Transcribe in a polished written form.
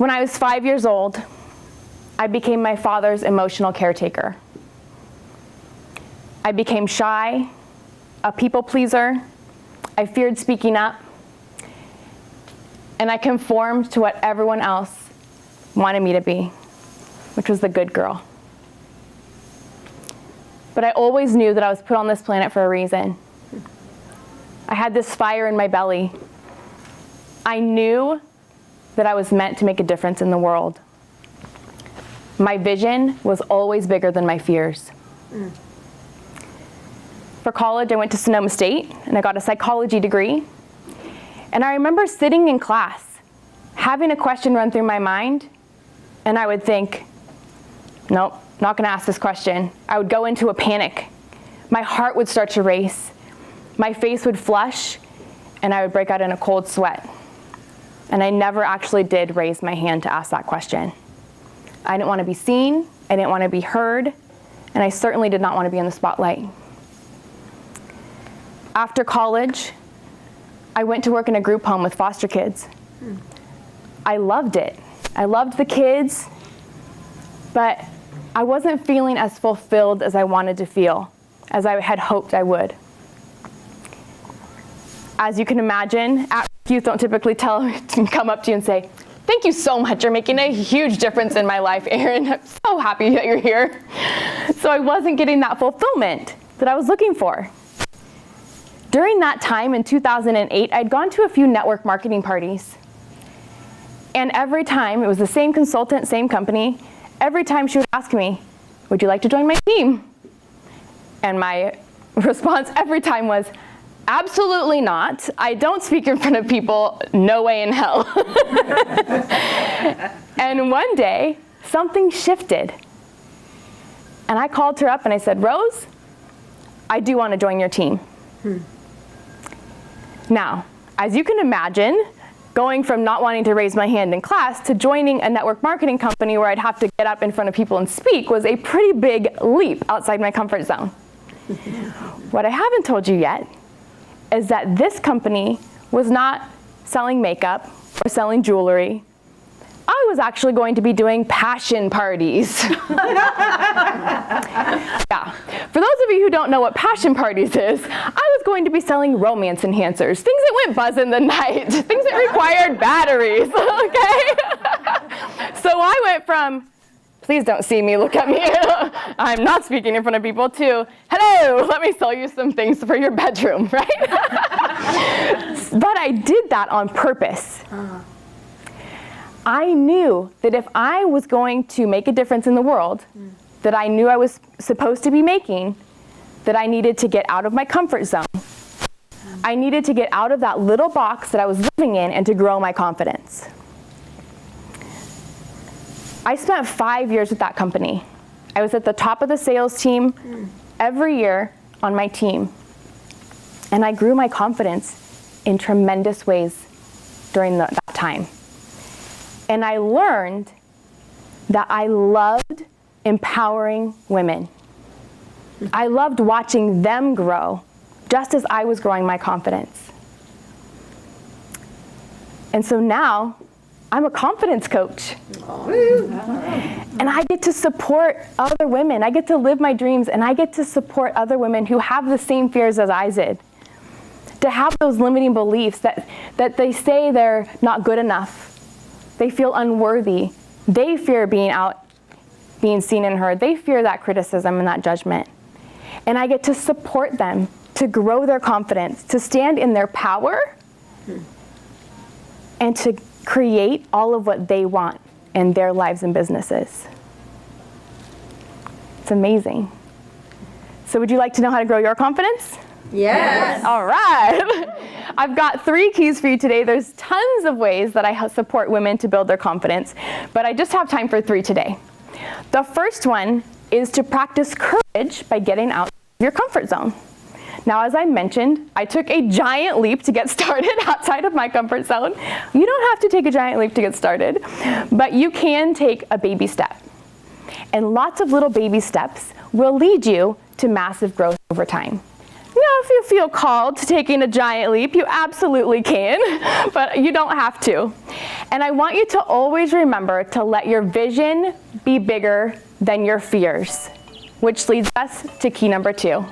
When I was 5 years old, I became my father's emotional caretaker. I became shy, a people pleaser. I feared speaking up, and I conformed to what everyone else wanted me to be, which was the good girl. But I always knew that I was put on this planet for a reason. I had this fire in my belly. I knew that I was meant to make a difference in the world. My vision was always bigger than my fears. For college, I went to Sonoma State, and I got a psychology degree. And I remember sitting in class, having a question run through my mind, and I would think, nope, not gonna ask this question. I would go into a panic. My heart would start to race. My face would flush, and I would break out in a cold sweat. And I never actually did raise my hand to ask that question. I didn't want to be seen, I didn't want to be heard, and I certainly did not want to be in the spotlight. After college, I went to work in a group home with foster kids. I loved it. I loved the kids, but I wasn't feeling as fulfilled as I wanted to feel, as I had hoped I would. As you can imagine, youth don't typically come up to you and say, "Thank you so much, you're making a huge difference in my life, Erin. I'm so happy that you're here." So I wasn't getting that fulfillment that I was looking for. During that time in 2008, I'd gone to a few network marketing parties. And every time, it was the same consultant, same company, every time she would ask me, "Would you like to join my team?" And my response every time was, "Absolutely not. I don't speak in front of people. No way in hell." And one day, something shifted. And I called her up and I said, "Rose, I do want to join your team." Now, as you can imagine, going from not wanting to raise my hand in class to joining a network marketing company where I'd have to get up in front of people and speak was a pretty big leap outside my comfort zone. What I haven't told you yet is that this company was not selling makeup or selling jewelry. I was actually going to be doing passion parties. Yeah. For those of you who don't know what passion parties is, I was going to be selling romance enhancers, things that went buzz in the night, things that required batteries, okay? So I went from, "Please don't see me, look at me, I'm not speaking in front of people," to, "Hello, let me sell you some things for your bedroom," right? But I did that on purpose. I knew that if I was going to make a difference in the world, that I knew I was supposed to be making, that I needed to get out of my comfort zone. I needed to get out of that little box that I was living in and to grow my confidence. I spent 5 years with that company. I was at the top of the sales team every year on my team. And I grew my confidence in tremendous ways during that time. And I learned that I loved empowering women. I loved watching them grow, just as I was growing my confidence. And so now, I'm a confidence coach. And I get to support other women. I get to live my dreams, and I get to support other women who have the same fears as I did. To have those limiting beliefs that they say they're not good enough. They feel unworthy. They fear being seen and heard. They fear that criticism and that judgment. And I get to support them to grow their confidence, to stand in their power, and to create all of what they want in their lives and businesses. It's amazing. So would you like to know how to grow your confidence? Yes. All right. I've got 3 keys for you today. There's tons of ways that I support women to build their confidence, but I just have time for 3 today. The first one is to practice courage by getting out of your comfort zone. Now, as I mentioned, I took a giant leap to get started outside of my comfort zone. You don't have to take a giant leap to get started, but you can take a baby step. And lots of little baby steps will lead you to massive growth over time. if you feel called to taking a giant leap, you absolutely can, but you don't have to. And I want you to always remember to let your vision be bigger than your fears, which leads us to key number 2.